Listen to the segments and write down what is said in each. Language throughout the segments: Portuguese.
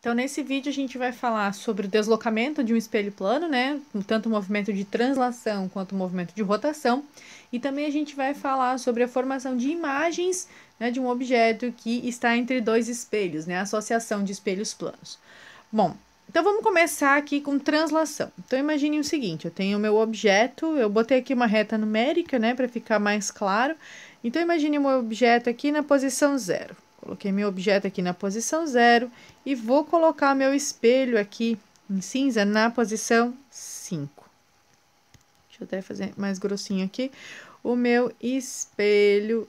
Então, nesse vídeo, a gente vai falar sobre o deslocamento de um espelho plano, né? Tanto o movimento de translação quanto o movimento de rotação. E também a gente vai falar sobre a formação de imagens, né, de um objeto que está entre dois espelhos, né? A associação de espelhos planos. Bom, então vamos começar aqui com translação. Então, imagine o seguinte, eu tenho o meu objeto, eu botei aqui uma reta numérica, né, para ficar mais claro. Então, imagine o meu objeto aqui na posição 0. Coloquei meu objeto aqui na posição 0 e vou colocar meu espelho aqui em cinza na posição 5. Deixa eu até fazer mais grossinho aqui. O meu espelho...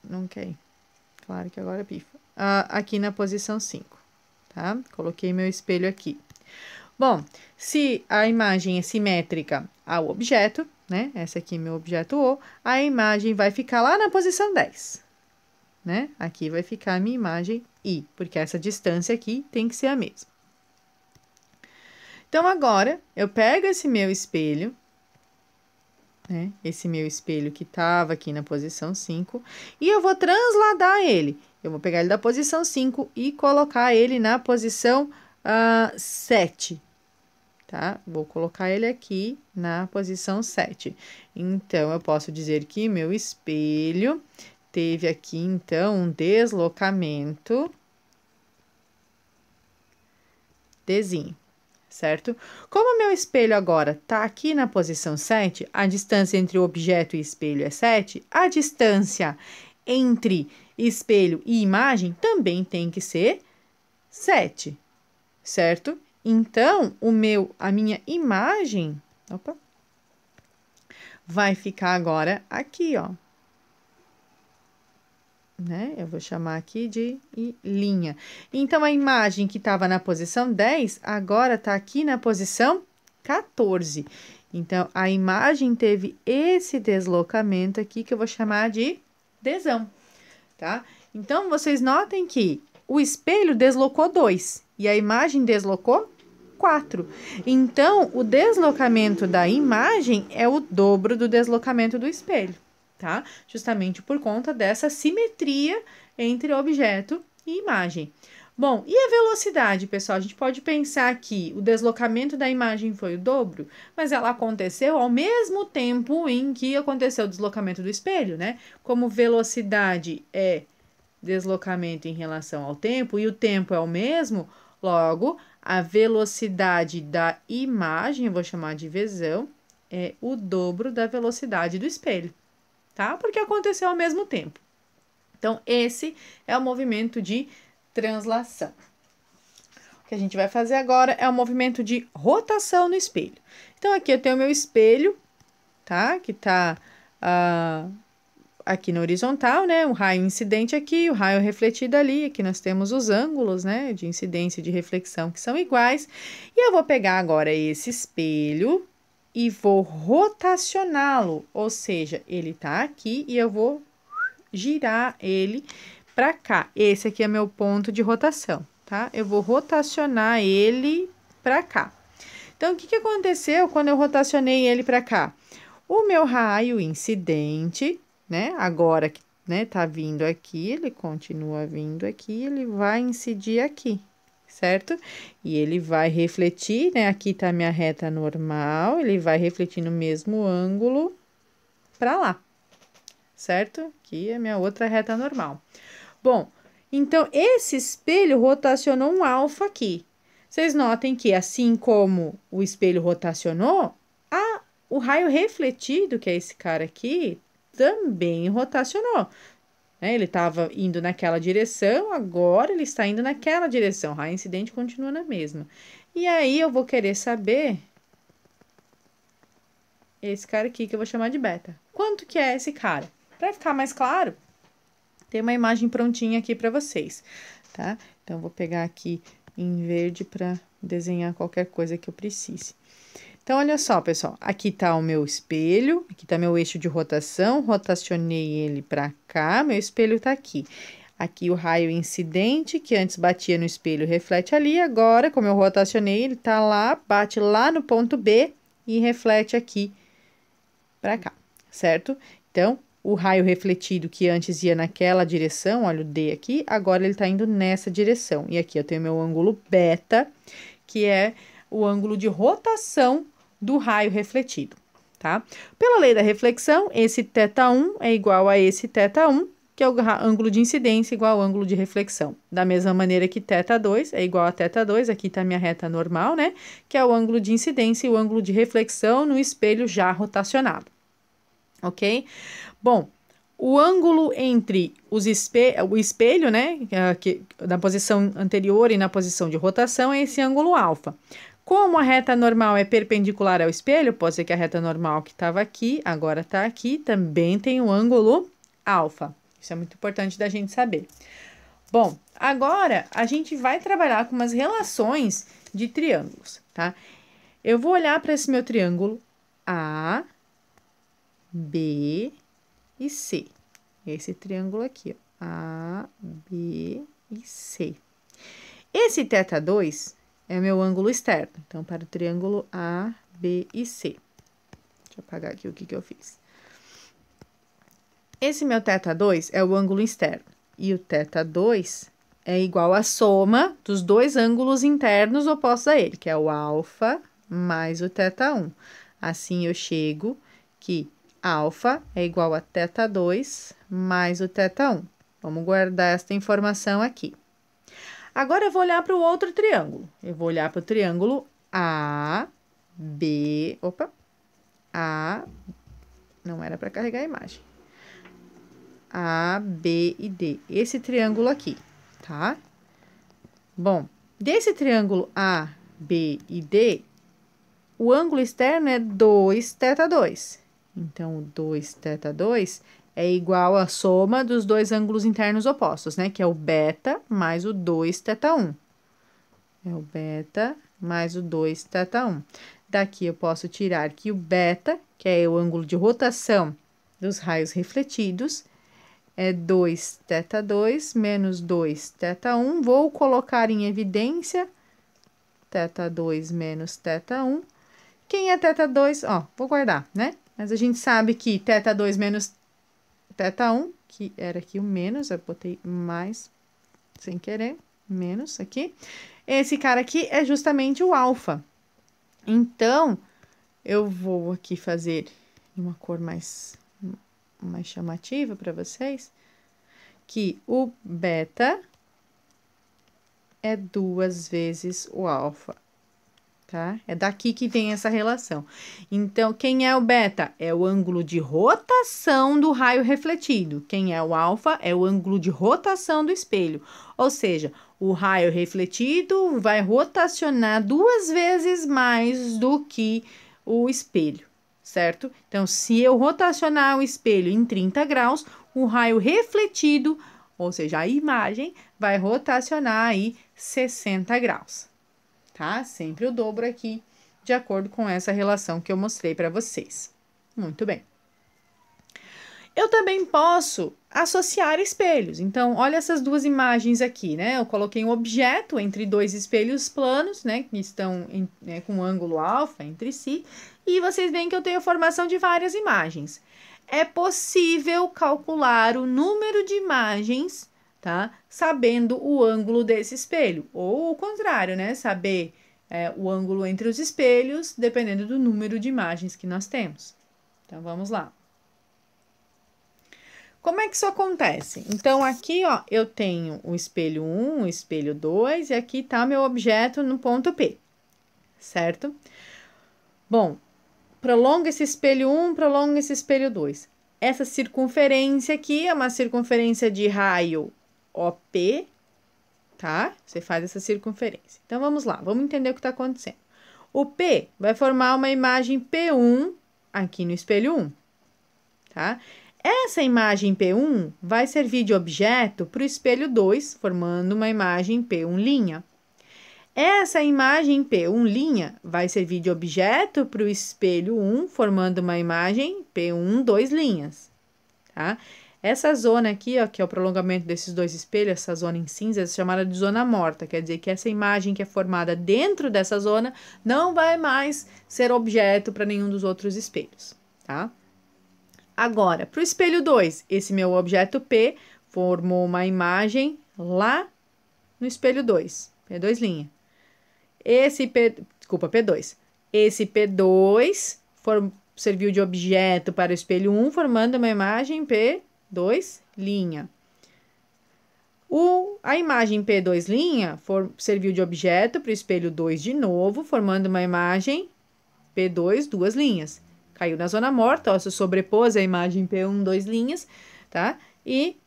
Não quer ir. Claro que agora pifa. Aqui na posição 5, tá? Coloquei meu espelho aqui. Bom, se a imagem é simétrica ao objeto, né? Essa aqui é meu objeto O, a imagem vai ficar lá na posição 10. Né? Aqui vai ficar a minha imagem I, porque essa distância aqui tem que ser a mesma. Então, agora, eu pego esse meu espelho, né? Esse meu espelho que estava aqui na posição 5, e eu vou transladar ele. Eu vou pegar ele da posição 5 e colocar ele na posição 7, tá? Vou colocar ele aqui na posição 7. Então, eu posso dizer que meu espelho... teve aqui, então, um deslocamento Dzinho, certo? Como o meu espelho agora está aqui na posição 7, a distância entre o objeto e espelho é 7, a distância entre espelho e imagem também tem que ser 7, certo? Então, a minha imagem, vai ficar agora aqui, ó. Né? Eu vou chamar aqui de linha. Então, a imagem que estava na posição 10, agora está aqui na posição 14. Então, a imagem teve esse deslocamento aqui, que eu vou chamar de Dzão, tá? Então, vocês notem que o espelho deslocou 2 e a imagem deslocou 4. Então, o deslocamento da imagem é o dobro do deslocamento do espelho. Tá? Justamente por conta dessa simetria entre objeto e imagem. Bom, e a velocidade, pessoal? A gente pode pensar que o deslocamento da imagem foi o dobro, mas ela aconteceu ao mesmo tempo em que aconteceu o deslocamento do espelho, né? Como velocidade é deslocamento em relação ao tempo e o tempo é o mesmo, logo, a velocidade da imagem, eu vou chamar de Vzão, é o dobro da velocidade do espelho. Tá? Porque aconteceu ao mesmo tempo. Então, esse é o movimento de translação. O que a gente vai fazer agora é o movimento de rotação no espelho. Então, aqui eu tenho o meu espelho, tá? Que tá aqui na horizontal, né? O raio incidente aqui, o raio refletido ali. Aqui nós temos os ângulos, né? De incidência e de reflexão que são iguais. E eu vou pegar agora esse espelho e vou rotacioná-lo, ou seja, ele tá aqui e eu vou girar ele para cá. Esse aqui é meu ponto de rotação, tá? Eu vou rotacionar ele para cá. Então, o que que aconteceu quando eu rotacionei ele para cá? O meu raio incidente, né? Agora que, né, tá vindo aqui, ele continua vindo aqui, ele vai incidir aqui, certo? E ele vai refletir, né? Aqui tá a minha reta normal, ele vai refletir no mesmo ângulo para lá, certo? Aqui é a minha outra reta normal. Bom, então, esse espelho rotacionou um alfa aqui. Vocês notem que, assim como o espelho rotacionou, o raio refletido, que é esse cara aqui, também rotacionou. Ele estava indo naquela direção, agora ele está indo naquela direção. O raio incidente continua na mesma. E aí, eu vou querer saber esse cara aqui, que eu vou chamar de beta. Quanto que é esse cara? Para ficar mais claro, tem uma imagem prontinha aqui para vocês, tá? Então, eu vou pegar aqui em verde para desenhar qualquer coisa que eu precise. Então, olha só, pessoal, aqui tá o meu espelho, aqui tá meu eixo de rotação, rotacionei ele para cá, meu espelho tá aqui. Aqui o raio incidente, que antes batia no espelho, reflete ali, agora, como eu rotacionei, ele tá lá, bate lá no ponto B e reflete aqui para cá, certo? Então, o raio refletido que antes ia naquela direção, olha o D aqui, agora ele está indo nessa direção. E aqui eu tenho meu ângulo beta, que é o ângulo de rotação do raio refletido, tá? Pela lei da reflexão, esse θ1 é igual a esse θ1, que é o ângulo de incidência igual ao ângulo de reflexão. Da mesma maneira que θ2 é igual a θ2, aqui está a minha reta normal, né? Que é o ângulo de incidência e o ângulo de reflexão no espelho já rotacionado, ok? Bom, o ângulo entre o espelho, né, na posição anterior e na posição de rotação é esse ângulo alfa. Como a reta normal é perpendicular ao espelho, pode ser que a reta normal que estava aqui, agora está aqui, também tem o ângulo alfa. Isso é muito importante da gente saber. Bom, agora a gente vai trabalhar com umas relações de triângulos, tá? Eu vou olhar para esse meu triângulo A, B e C. Esse triângulo aqui, ó, A, B e C. Esse θ2 é o meu ângulo externo. Então, para o triângulo A, B e C. Deixa eu apagar aqui o que eu fiz. Esse meu θ2 é o ângulo externo. E o θ2 é igual à soma dos dois ângulos internos opostos a ele, que é o alfa mais o θ1. Assim, eu chego que alfa é igual a θ2 mais o θ1. Vamos guardar esta informação aqui. Agora, eu vou olhar para o outro triângulo. Eu vou olhar para o triângulo A, B... Opa! A... Não era para carregar a imagem. A, B e D. Esse triângulo aqui, tá? Bom, desse triângulo A, B e D, o ângulo externo é 2θ2. Então, o 2θ2 é igual à soma dos dois ângulos internos opostos, né? Que é o beta mais o 2θ1. É o beta mais o 2θ1. Daqui eu posso tirar que o beta, que é o ângulo de rotação dos raios refletidos, é 2θ2 menos 2θ1. Vou colocar em evidência θ2 menos θ1. Quem é θ2? Ó, vou guardar, né? Mas a gente sabe que θ2 menos θ1, que era aqui o menos, eu botei mais sem querer, menos aqui. Esse cara aqui é justamente o alfa. Então, eu vou aqui fazer uma cor mais chamativa para vocês, que o beta é 2 vezes o alfa. Tá? É daqui que vem essa relação. Então, quem é o beta? É o ângulo de rotação do raio refletido. Quem é o alfa? É o ângulo de rotação do espelho. Ou seja, o raio refletido vai rotacionar 2 vezes mais do que o espelho, certo? Então, se eu rotacionar o espelho em 30 graus, o raio refletido, ou seja, a imagem, vai rotacionar aí 60 graus. Tá? Sempre o dobro aqui, de acordo com essa relação que eu mostrei para vocês. Muito bem. Eu também posso associar espelhos. Então, olha essas duas imagens aqui, né? Eu coloquei um objeto entre dois espelhos planos, né? Que estão com ângulo alfa entre si. E vocês veem que eu tenho a formação de várias imagens. É possível calcular o número de imagens, tá? Sabendo o ângulo desse espelho. Ou o contrário, né? Saber o ângulo entre os espelhos, dependendo do número de imagens que nós temos. Então, vamos lá. Como é que isso acontece? Então, aqui, ó, eu tenho o espelho 1, o espelho 2, e aqui tá meu objeto no ponto P, certo? Bom, prolonga esse espelho 1, prolonga esse espelho 2. Essa circunferência aqui é uma circunferência de raio OP, tá? Você faz essa circunferência. Então, vamos lá, vamos entender o que está acontecendo. O P vai formar uma imagem P1 aqui no espelho 1, tá? Essa imagem P1 vai servir de objeto para o espelho 2, formando uma imagem P1'. Essa imagem P1' vai servir de objeto para o espelho 1, formando uma imagem P1, 2 linhas, tá? Essa zona aqui, ó, que é o prolongamento desses dois espelhos, essa zona em cinza, é chamada de zona morta. Quer dizer que essa imagem que é formada dentro dessa zona não vai mais ser objeto para nenhum dos outros espelhos, tá? Agora, para o espelho 2, esse meu objeto P formou uma imagem lá no espelho 2, P2'. P2. Esse P2 serviu de objeto para o espelho 1, formando uma imagem P2'. A imagem P2' serviu de objeto para o espelho 2 de novo, formando uma imagem P2, 2 linhas. Caiu na zona morta, ó, se sobrepôs a imagem P1, 2 linhas, tá? E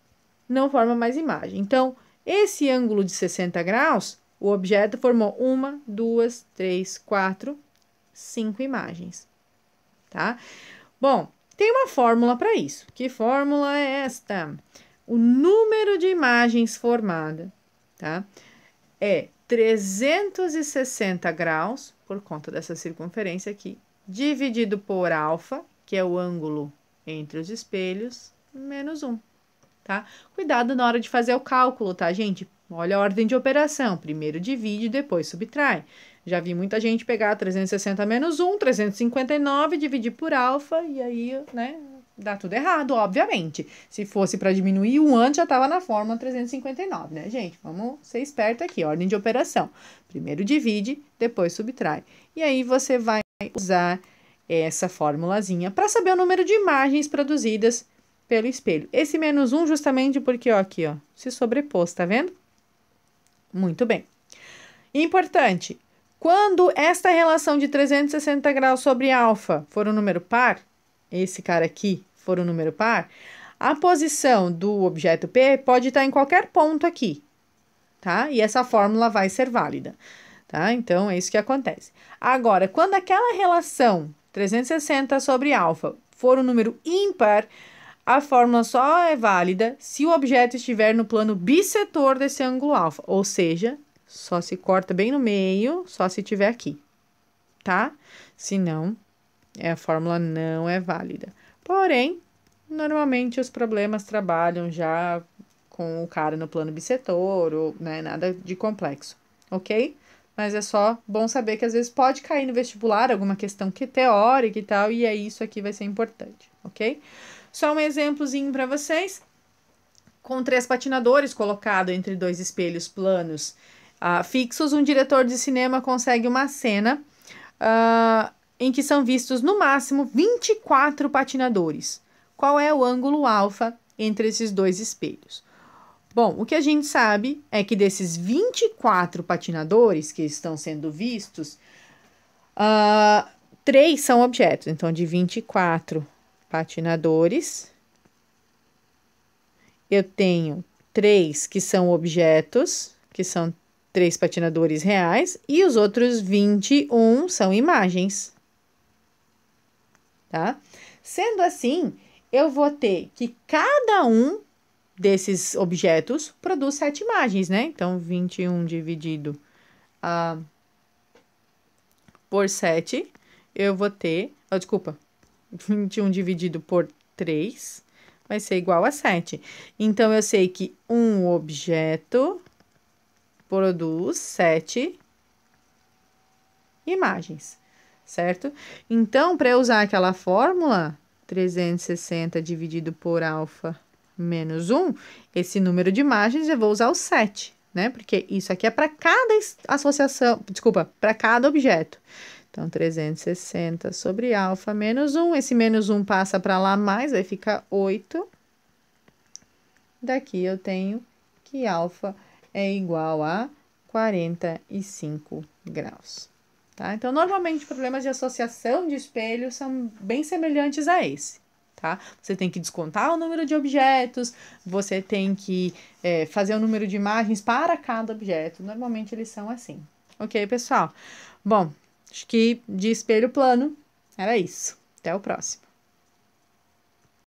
não forma mais imagem. Então, esse ângulo de 60 graus, o objeto formou 1, 2, 3, 4, 5 imagens, tá? Bom, tem uma fórmula para isso. Que fórmula é esta? O número de imagens formada, tá? É 360 graus, por conta dessa circunferência aqui, dividido por alfa, que é o ângulo entre os espelhos, menos 1, tá? Cuidado na hora de fazer o cálculo, tá, gente? Olha a ordem de operação. Primeiro divide, depois subtrai. Já vi muita gente pegar 360 menos 1, 359, dividir por alfa, e aí, né, dá tudo errado, obviamente. Se fosse para diminuir o antes, já estava na fórmula 359, né, gente? Vamos ser esperto aqui, ordem de operação. Primeiro divide, depois subtrai. E aí você vai usar essa formulazinha para saber o número de imagens produzidas pelo espelho. Esse menos 1 justamente porque, ó, aqui, ó, se sobrepôs, tá vendo? Muito bem. Importante, quando esta relação de 360 graus sobre alfa for um número par, esse cara aqui for um número par, a posição do objeto P pode estar em qualquer ponto aqui, tá? E essa fórmula vai ser válida, tá? Então, é isso que acontece. Agora, quando aquela relação 360 sobre alfa for um número ímpar, a fórmula só é válida se o objeto estiver no plano bissetor desse ângulo alfa, ou seja, só se corta bem no meio, só se estiver aqui, tá? Senão, a fórmula não é válida. Porém, normalmente os problemas trabalham já com o cara no plano bissetor, ou né, nada de complexo, ok? Mas é só bom saber que às vezes pode cair no vestibular alguma questão que é teórica e tal, e aí isso aqui vai ser importante, ok? Só um exemplozinho para vocês. Com 3 patinadores colocados entre 2 espelhos planos fixos, um diretor de cinema consegue uma cena em que são vistos no máximo 24 patinadores. Qual é o ângulo alfa entre esses 2 espelhos? Bom, o que a gente sabe é que desses 24 patinadores que estão sendo vistos, 3 são objetos. Então, de 24 patinadores, eu tenho 3 que são objetos, que são 3 patinadores reais, e os outros 21 são imagens, tá? Sendo assim, eu vou ter que cada um desses objetos produz 7 imagens, né? Então, 21 dividido por 7, eu vou ter... 21 dividido por 3 vai ser igual a 7. Então, eu sei que um objeto produz 7 imagens, certo? Então, para eu usar aquela fórmula, 360 dividido por alfa menos 1, esse número de imagens eu vou usar o 7, né? Porque isso aqui é para cada associação, para cada objeto. Então, 360 sobre alfa menos 1, esse menos 1 passa para lá mais, vai ficar 8. Daqui eu tenho que alfa é igual a 45 graus, tá? Então, normalmente, problemas de associação de espelhos são bem semelhantes a esse, tá? Você tem que descontar o número de objetos, você tem que fazer o número de imagens para cada objeto. Normalmente, eles são assim. Ok, pessoal? Bom, acho que de espelho plano era isso. Até o próximo.